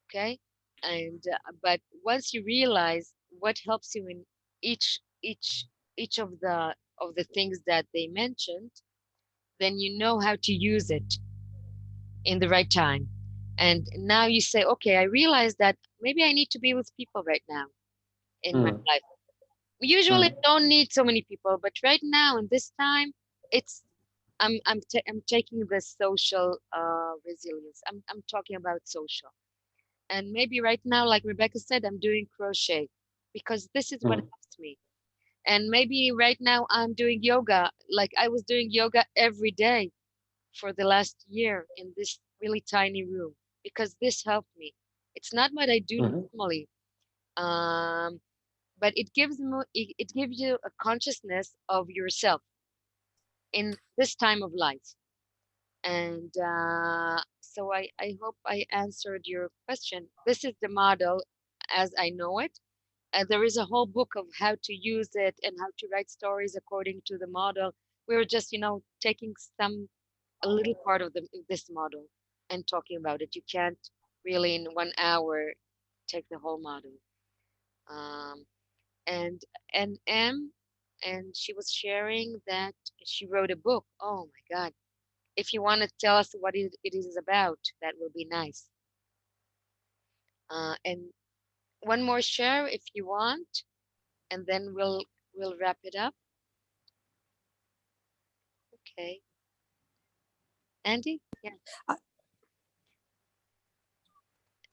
okay? And but once you realize what helps you in each each of the things that they mentioned, then you know how to use it in the right time. And now you say, okay, I realize that maybe I need to be with people right now in my Hmm. life. We usually Hmm. don't need so many people, but right now in this time, it's I'm taking the social resilience. I'm talking about social. And maybe right now, like Rebecca said, I'm doing crochet because this is what Hmm. helps me. And maybe right now I'm doing yoga. Like I was doing yoga every day for the last year in this really tiny room because this helped me. It's not what I do Hmm. normally, um, but it gives you a consciousness of yourself in this time of life. And so I hope I answered your question. This is the model as I know it. There is a whole book of how to use it and how to write stories according to the model. We're just, taking a little part of this model and talking about it. You can't really in 1 hour take the whole model. Um, and and M, and she was sharing that she wrote a book. Oh my God. If you want to tell us what it is about, that will be nice. And one more share if you want, and then we'll wrap it up. Okay. Andy? Yeah,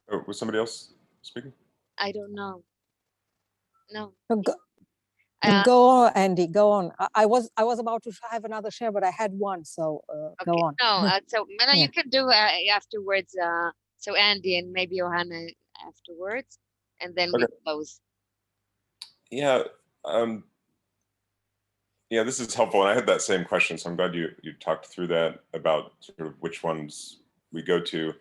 Oh, was somebody else speaking? I don't know. No. Go, Uh, go on, Andy. Go on. I was about to have another share, but I had one. So go okay. on. No, so Mena, Yeah. you can do afterwards. So Andy and maybe Johanna afterwards, and then we Okay. close. Yeah. Um, yeah, this is helpful. And I had that same question. So I'm glad you talked through that about sort of which ones we go to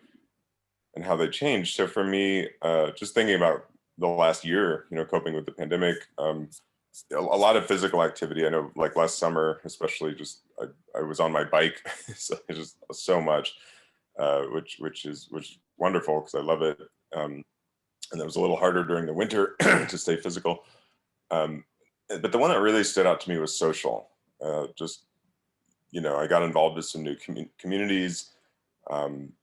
and how they change. So for me, just thinking about the last year, coping with the pandemic, a lot of physical activity. I know like last summer, especially just I was on my bike so just so much, which is wonderful because I love it. And it was a little harder during the winter to stay physical. Um, but the one that really stood out to me was social. Just, I got involved with some new communities. Um,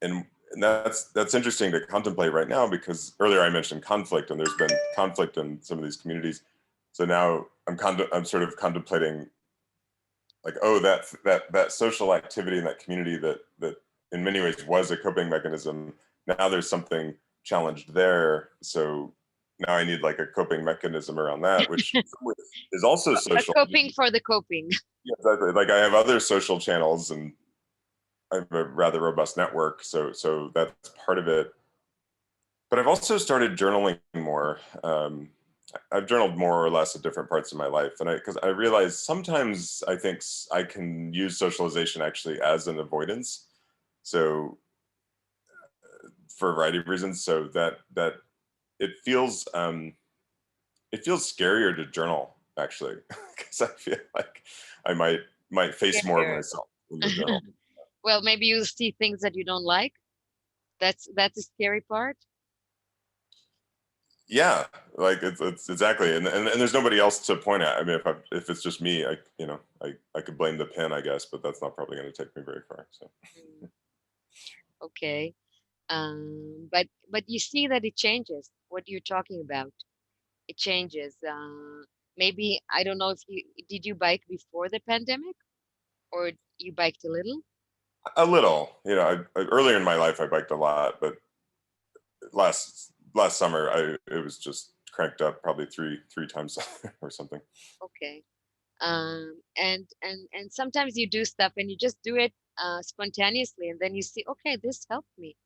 and that's interesting to contemplate right now because earlier I mentioned conflict and there's been conflict in some of these communities. So now I'm sort of contemplating like, oh, that social activity in that community that in many ways was a coping mechanism. Now there's something challenged there. So now I need like a coping mechanism around that, which is also A social. coping for the coping. Yeah, exactly. Like I have other social channels and I have a rather robust network. So that's part of it. But I've also started journaling more. I've journaled more or less at different parts of my life, and because I realize sometimes I think I can use socialization actually as an avoidance. So for a variety of reasons, so that it feels scarier to journal actually, because I feel like I might face more of Scarier. myself in the journal. Well, maybe you see things that you don't like. That's the scary part. Yeah, like it's exactly, and there's nobody else to point at. I mean, if it's just me, I could blame the pen, I guess, but that's not probably going to take me very far. So Mm, okay. But you see that it changes what you're talking about. It changes. Maybe I don't know if you did you bike before the pandemic or you biked a little? a little, earlier in my life I biked a lot, but last summer it was just cranked up probably three times or something. Okay. And sometimes you do stuff and you just do it spontaneously, and then you see, okay, this helped me.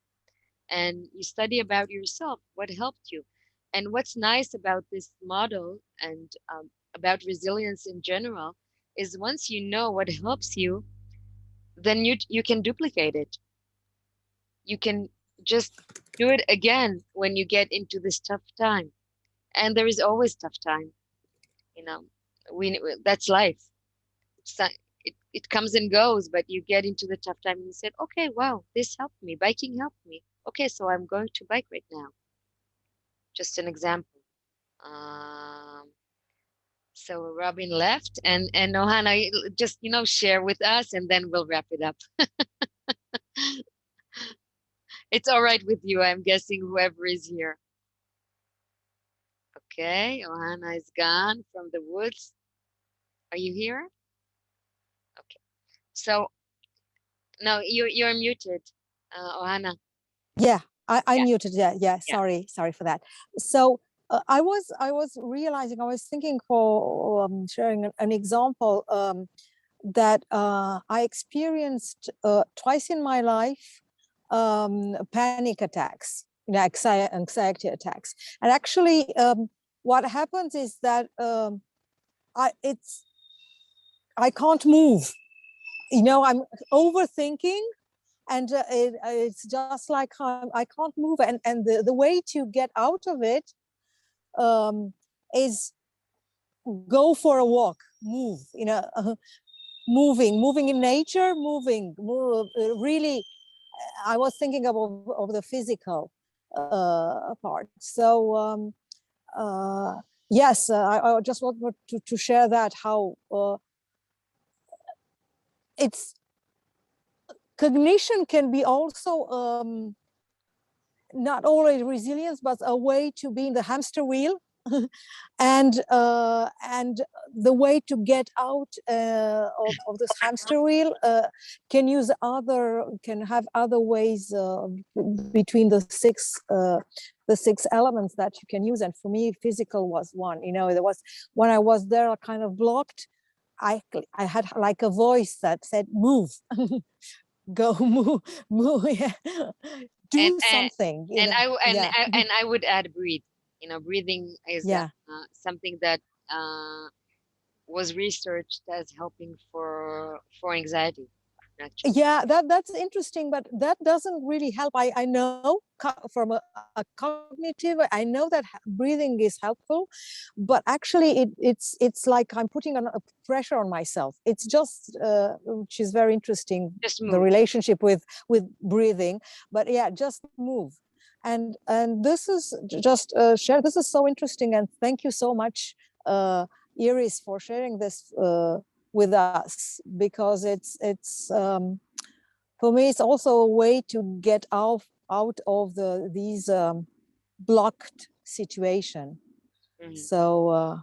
and you study about yourself, what helped you. And what's nice about this model and about resilience in general is once you know what helps you, then you can duplicate it. You can just do it again when you get into this tough time. And there is always tough time, you know. That's life. So it comes and goes, but you get into the tough time and you said, okay, wow, this helped me. Biking helped me. Okay, so I'm going to bike right now. Just an example. Um, so Robin left, and Ohana, just share with us, and then we'll wrap it up. It's all right with you, I'm guessing, whoever is here. Okay, Ohana is gone from the woods. Are you here? Okay. So no, you're muted, Ohana. Yeah, I Yeah, muted. Yeah, yeah. yeah. Sorry for that. So I was realizing, I was thinking for sharing an example that I experienced twice in my life panic attacks, anxiety attacks, and actually, what happens is that I it's I can't move. I'm overthinking, and it's just like I can't move, and the way to get out of it is go for a walk, move, moving in nature, really. I was thinking of the physical part. So yes, I just wanted to share that, how it's cognition can be also not only resilience, but a way to be in the hamster wheel, and the way to get out of this hamster wheel can have other ways between the six elements that you can use. And for me, physical was one. There was, when I was there, kind of blocked. I had like a voice that said, "Move, go, move, yeah. and Do and something." and I w- Yeah, and I would add breathe. Breathing is yeah. something that was researched as helping for anxiety, actually. Yeah, that's interesting, but that doesn't really help. I know from a cognitive, I know that breathing is helpful, but actually it's like I'm putting a pressure on myself. It's just which is very interesting, Just the move. relationship with breathing. But yeah, just move. And this is just share. This is so interesting, and thank you so much, Iris, for sharing this with us, because it's for me, it's also a way to get out of these blocked situation. Mhm. So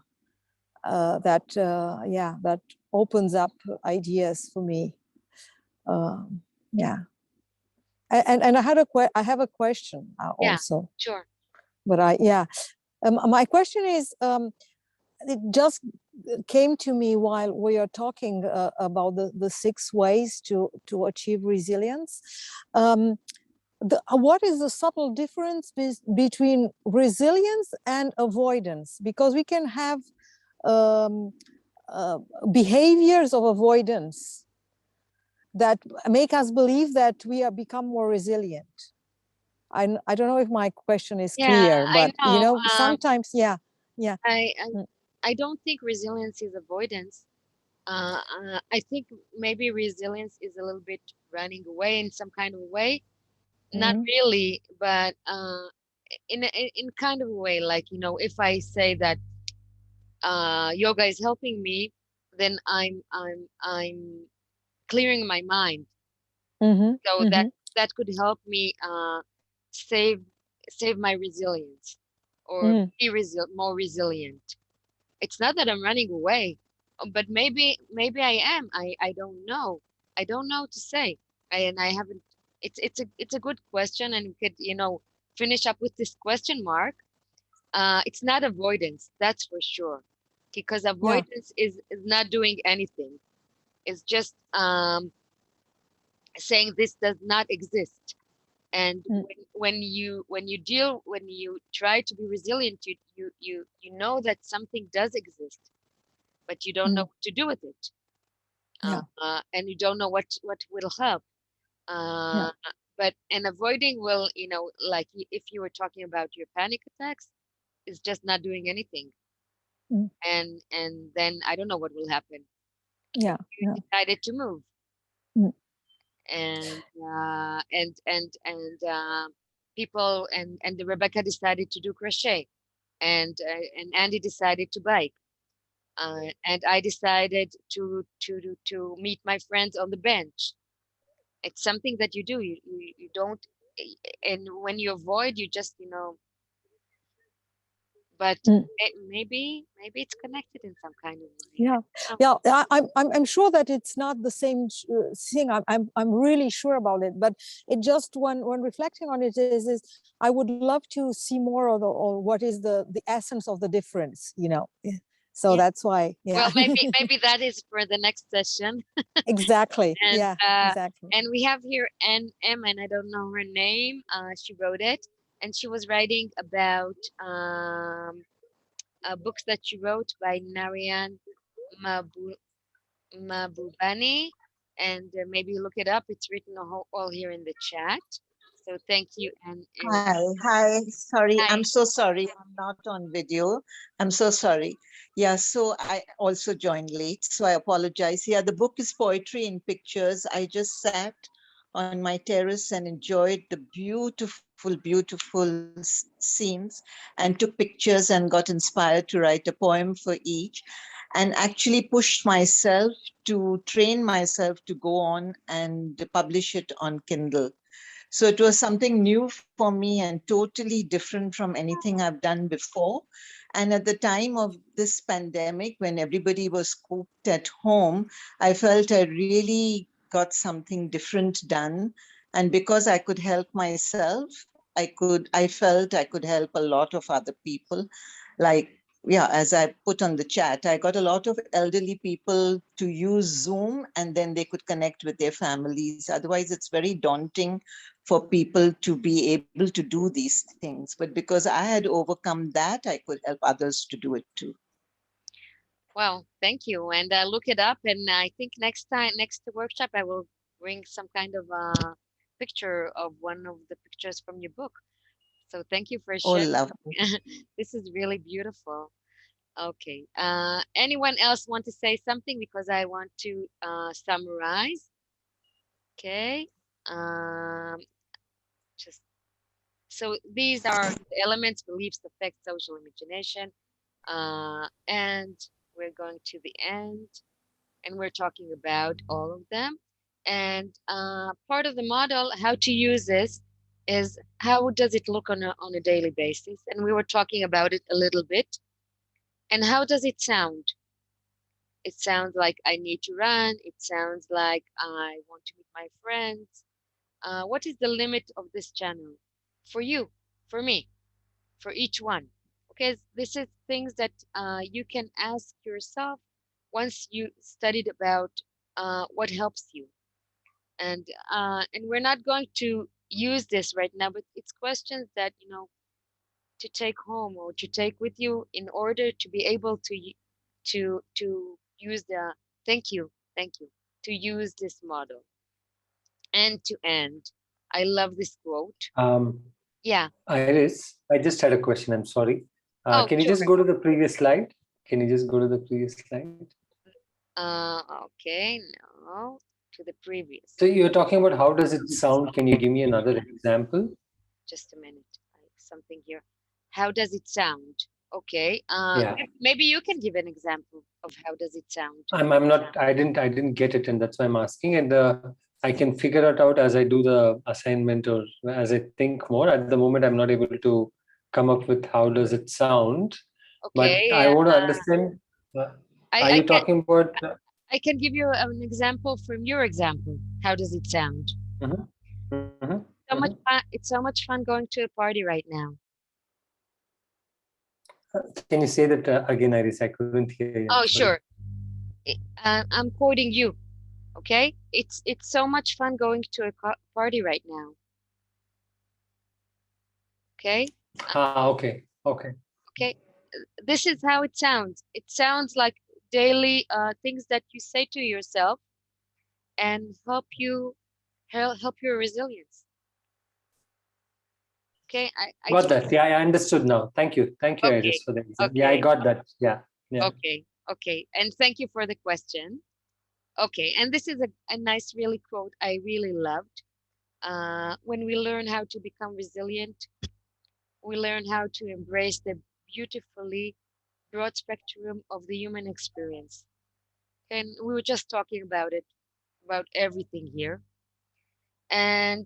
that opens up ideas for me. Yeah, and I have a question Yeah, also, sure. but my question is, it just came to me while we are talking about the 6 ways to achieve resilience. What is the subtle difference between resilience and avoidance? Because we can have um, uh, behaviors of avoidance that make us believe that we are become more resilient. I don't know if my question is Yeah, clear, I but know. sometimes, yeah. I, I Mm, I don't think resilience is avoidance. I think maybe resilience is a little bit running away in some kind of way. Not mm, really, but in kind of a way. Like, if I say that yoga is helping me, then I'm clearing my mind. mhm, So that mhm, that could help me save save my resilience, or mm, be more resilient. It's not that I'm running away, but maybe I am. I don't know. I don't know to say. And I haven't. It's a good question, and we could finish up with this question mark. It's not avoidance, that's for sure, because yeah, avoidance is not doing anything. It's just saying this does not exist. And when you try to be resilient, you know that something does exist, but you don't know what to do with it. Yeah. And you don't know what will help. But avoiding will, like if you were talking about your panic attacks, is just not doing anything. And then I don't know what will happen. Yeah. You decided to move, Mm. and people and Rebecca decided to do crochet, and Andy decided to bike, and I decided to meet my friends on the bench. It's something that you do. You don't, and when you avoid, you just but maybe it's connected in some kind of way. Yeah, I'm sure that it's not the same thing. I'm really sure about it. But it just when reflecting on it is I would love to see more of or what is the essence of the difference. So that's why. Yeah. Well, maybe that is for the next session. Exactly. And, yeah. Exactly. And we have here NM, and I don't know her name. She wrote it, and she was writing about books that she wrote by Narayan Mabubani, and maybe look it up. It's written all here in the chat. So thank you. And hi. Sorry, hi. I'm so sorry. I'm not on video. I'm so sorry. Yeah, so I also joined late, so I apologize. Yeah, the book is poetry in pictures. I just sat on my terrace and enjoyed the beautiful scenes and took pictures and got inspired to write a poem for each, and actually pushed myself to train myself to go on and publish it on Kindle. So it was something new for me and totally different from anything I've done before. And at the time of this pandemic, when everybody was cooped at home, I felt I really got something different done. And because I could help myself, I felt I could help a lot of other people. Like, yeah, as I put on the chat, I got a lot of elderly people to use Zoom, and then they could connect with their families. Otherwise, it's very daunting for people to be able to do these things. But because I had overcome that, I could help others to do it too. Well, thank you. And look it up. And I think next workshop, I will bring some kind of picture of one of the pictures from your book. So thank you for Oh, sharing. lovely. This is really beautiful. Okay. Anyone else want to say something? Because I want to summarize. Okay. Just so these are the elements: beliefs, affect, social imagination, and we're going to the end, and we're talking about all of them. And part of the model, how to use this, is how does it look on a daily basis? And we were talking about it a little bit. And how does it sound? It sounds like I need to run. It sounds like I want to meet my friends. What is the limit of this channel for you, for me, for each one? Because this is things that you can ask yourself once you studied about what helps you. And we're not going to use this right now, but it's questions that to take home or to take with you in order to be able to use the thank you to use this model end to end. I love this quote. Yeah. Iris, I just had a question. I'm sorry. Can you Sure. just go to the previous slide? Can you just go to the previous slide? Okay, no, to the previous. So you're talking about how does it sound? Can you give me another example? Just a minute. Something here. How does it sound? Okay. Yeah. Maybe you can give an example of how does it sound. I'm not. I didn't get it, and that's why I'm asking. And I can figure it out as I do the assignment or as I think more. At the moment, I'm not able to come up with how does it sound. Okay. But I want to understand. Are you talking about? I can give you an example from your example. How does it sound? So much fun. It's so much fun going to a party right now. Can you say that again, Iris? I couldn't hear you. Oh, sure. I'm quoting you. Okay. It's so much fun going to a party right now. Okay. Okay. Okay. Okay. This is how it sounds. It sounds like daily things that you say to yourself and help your resilience. Okay. I Got that. Yeah, I understood now. Thank you. Thank you, okay. Iris, for the example. Yeah, I Okay. got that. Yeah. Yeah. Okay. Okay. And thank you for the question. Okay. And this is a nice, really quote I really loved. When we learn how to become resilient, we learn how to embrace the beautifully broad spectrum of the human experience. And we were just talking about it, about everything here. And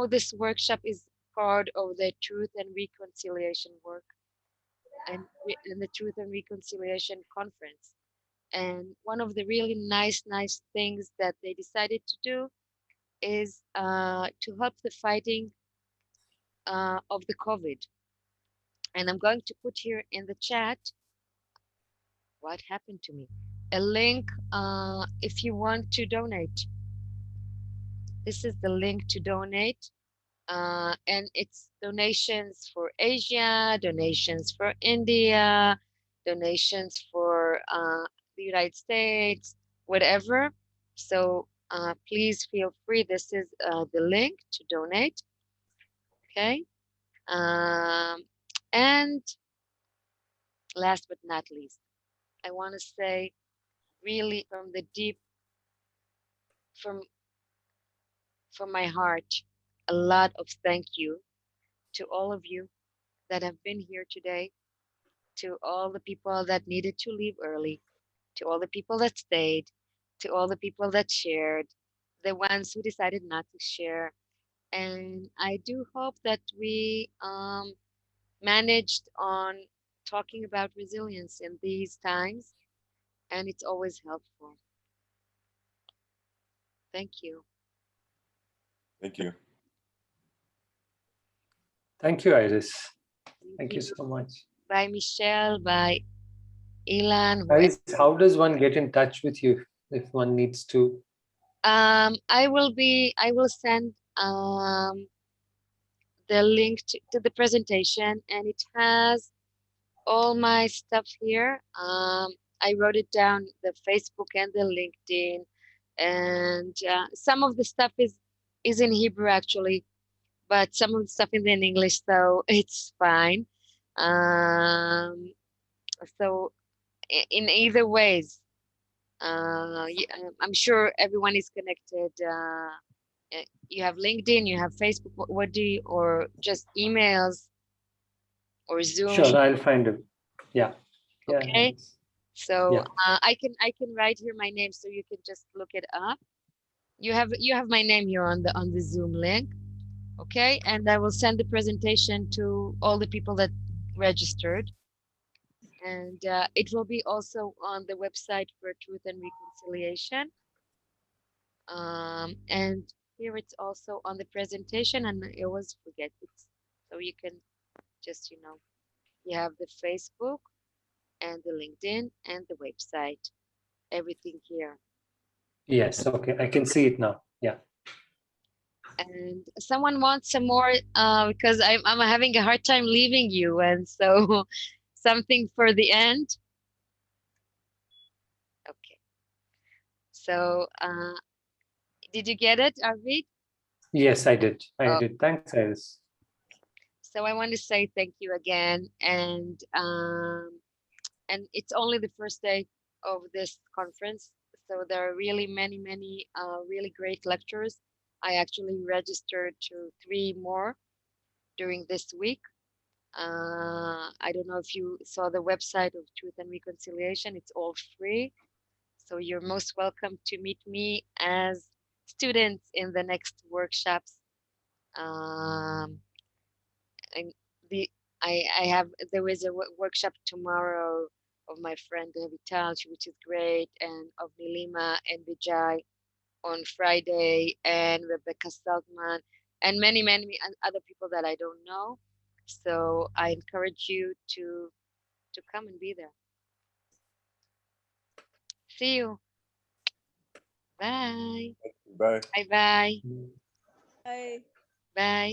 this workshop is part of the Truth and Reconciliation work and the Truth and Reconciliation Conference. And one of the really nice things that they decided to do is to help the fighting of the COVID. And I'm going to put here in the chat what happened to me. A link if you want to donate. This is the link to donate. And it's donations for Asia, donations for India, donations for the United States, whatever. So please feel free. This is the link to donate. Okay. And last but not least, I want to say really from the deep, from my heart, a lot of thank you to all of you that have been here today, to all the people that needed to leave early, to all the people that stayed, to all the people that shared, the ones who decided not to share. And I do hope that we managed on talking about resilience in these times, and it's always helpful. Thank you. Thank you. Thank you, Iris. Thank you you. so much. Bye, Michelle. Bye, Ilan. Iris, how does one get in touch with you if one needs to? I will send the link to the presentation, and it has all my stuff here. I wrote it down, the Facebook and the LinkedIn, and some of the stuff is in Hebrew actually, but some of the stuff is in English, so it's fine. So in either ways, I'm sure everyone is connected. You have LinkedIn, you have Facebook. What do you, or just emails or Zoom? Sure, I'll find it. Yeah. Okay. Yeah. So Yeah. I can write here my name, so you can just look it up. You have my name here on the Zoom link. Okay, and I will send the presentation to all the people that registered, and it will be also on the website for Truth and Reconciliation. And here it's also on the presentation, and I always forget it, so you can just you have the Facebook and the LinkedIn and the website, everything here. Yes. Okay. I can see it now. Yeah. And someone wants some more because I'm having a hard time leaving you, and so something for the end. Okay. So did you get it, Arvid? Yes, I did. I did. Thanks, Iris. So I want to say thank you again, and it's only the first day of this conference, so there are really many really great lectures. I actually registered to 3 more during this week. I don't know if you saw the website of Truth and Reconciliation. It's all free, so you're most welcome to meet me as students in the next workshops. And the I have there is a workshop tomorrow of my friend Vital, which is great, and of Nilima and Vijay on Friday, and Rebecca Saltman, and many other people that I don't know. So I encourage you to come and be there. See you. Bye. Bye. Bye bye. Mm. Bye. Bye.